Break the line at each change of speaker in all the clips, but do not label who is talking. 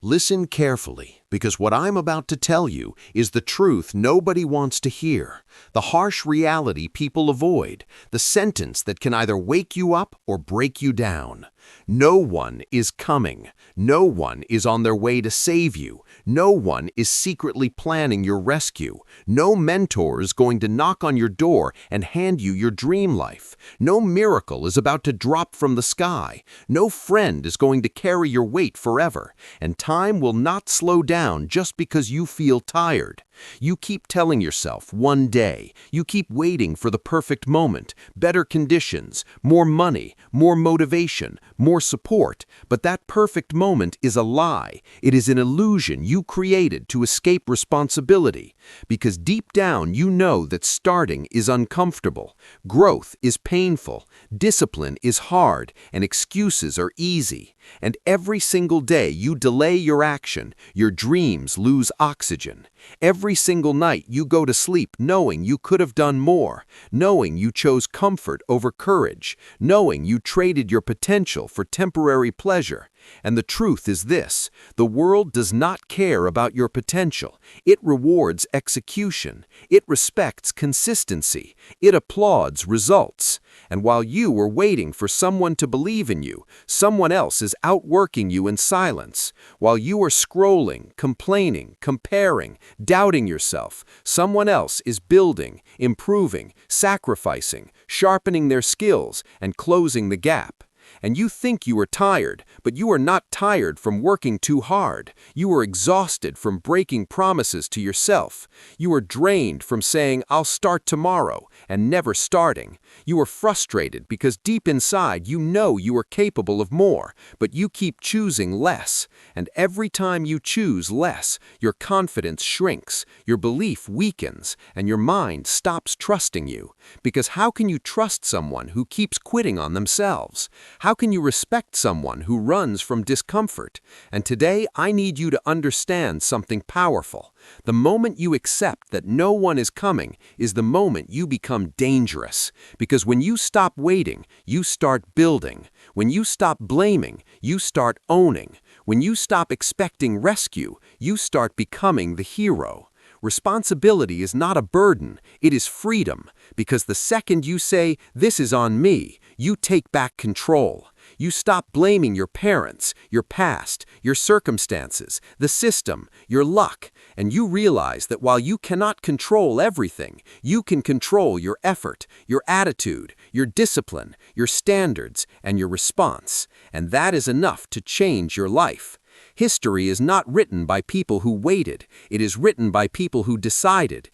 Listen carefully, because what I'm about to tell you is the truth nobody wants to hear, the harsh reality people avoid, the sentence that can either wake you up or break you down. No one is coming. No one is on their way to save you. No one is secretly planning your rescue. No mentor is going to knock on your door and hand you your dream life. No miracle is about to drop from the sky. No friend is going to carry your weight forever. And time will not slow down just because you feel tired. You keep telling yourself one day. You keep waiting for the perfect moment, better conditions, more money, more motivation, more support. But that perfect moment is a lie. It is an illusion you created to escape responsibility. Because deep down you know that starting is uncomfortable, growth is painful, discipline is hard, and excuses are easy. And every single day you delay your action, your dreams lose oxygen. Every single night you go to sleep knowing you could have done more, knowing you chose comfort over courage, knowing you traded your potential for temporary pleasure. And the truth is this: the world does not care about your potential. It rewards execution. It respects consistency. It applauds results. And while you are waiting for someone to believe in you, someone else is outworking you in silence. While you are scrolling, complaining, comparing, doubting yourself, someone else is building, improving, sacrificing, sharpening their skills, and closing the gap. And you think you are tired, but you are not tired from working too hard. You are exhausted from breaking promises to yourself. You are drained from saying, "I'll start tomorrow," and never starting. You are frustrated because deep inside you know you are capable of more, but you keep choosing less. And every time you choose less, your confidence shrinks, your belief weakens, and your mind stops trusting you. Because how can you trust someone who keeps quitting on themselves? How can you respect someone who runs from discomfort? And today I need you to understand something powerful. The moment you accept that no one is coming is the moment you become dangerous. Because when you stop waiting, you start building. When you stop blaming, you start owning. When you stop expecting rescue, you start becoming the hero. Responsibility is not a burden, it is freedom. Because the second you say, "This is on me," you take back control. You stop blaming your parents, your past, your circumstances, the system, your luck, and you realize that while you cannot control everything, you can control your effort, your attitude, your discipline, your standards, and your response. And that is enough to change your life. History is not written by people who waited. It is written by people who decided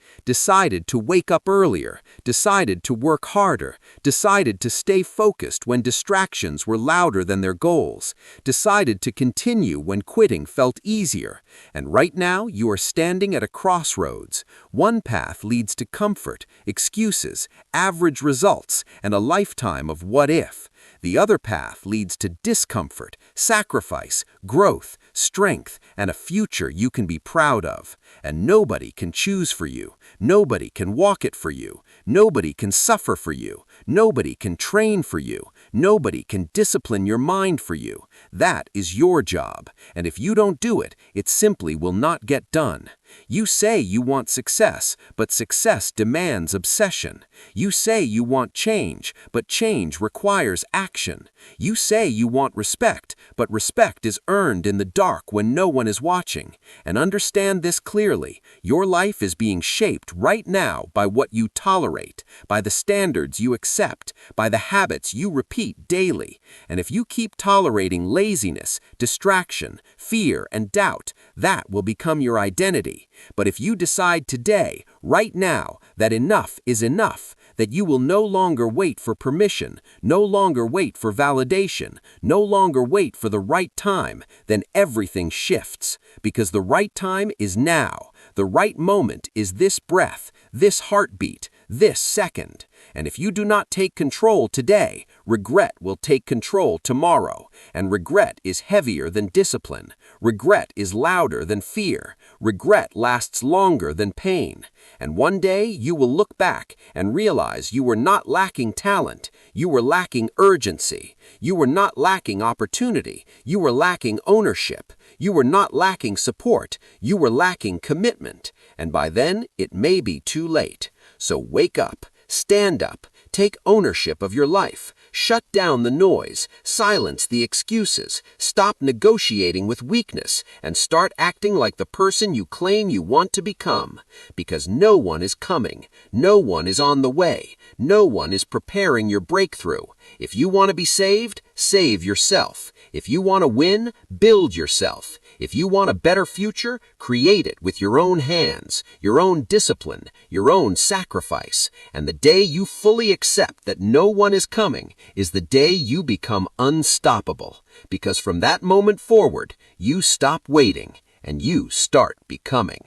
to wake up earlier, decided to work harder, decided to stay focused when distractions were louder than their goals, decided to continue when quitting felt easier. And right now, you are standing at a crossroads. One path leads to comfort, excuses, average results, and a lifetime of what if. The other path leads to discomfort, sacrifice, growth, strength, and a future you can be proud of. And nobody can choose for you. Nobody can walk it for you. Nobody can suffer for you. Nobody can train for you. Nobody can discipline your mind for you. That is your job. And if you don't do it, it simply will not get done. You say you want success, but success demands obsession. You say you want change, but change requires action. You say you want respect, but respect is earned in the dark when no one is watching. And understand this clearly: your life is being shaped right now by what you tolerate, by the standards you accept, by the habits you repeat daily. And if you keep tolerating laziness, distraction, fear, and doubt, that will become your identity. But if you decide today, right now, that enough is enough, that you will no longer wait for permission, no longer wait for validation, no longer wait for the right time, then everything shifts. Because the right time is now. The right moment is this breath, this heartbeat, this second. And if you do not take control today, regret will take control tomorrow. And regret is heavier than discipline. Regret is louder than fear. Regret lasts longer than pain. And one day you will look back and realize you were not lacking talent. You were lacking urgency. You were not lacking opportunity. You were lacking ownership. You were not lacking support, you were lacking commitment, and by then it may be too late. So wake up, stand up, take ownership of your life, shut down the noise, silence the excuses, stop negotiating with weakness, and start acting like the person you claim you want to become. Because no one is coming, no one is on the way, no one is preparing your breakthrough. If you want to be saved, save yourself. If you want to win, build yourself. If you want a better future, create it with your own hands, your own discipline, your own sacrifice. And the day you fully accept that no one is coming is the day you become unstoppable. Because from that moment forward, you stop waiting and you start becoming.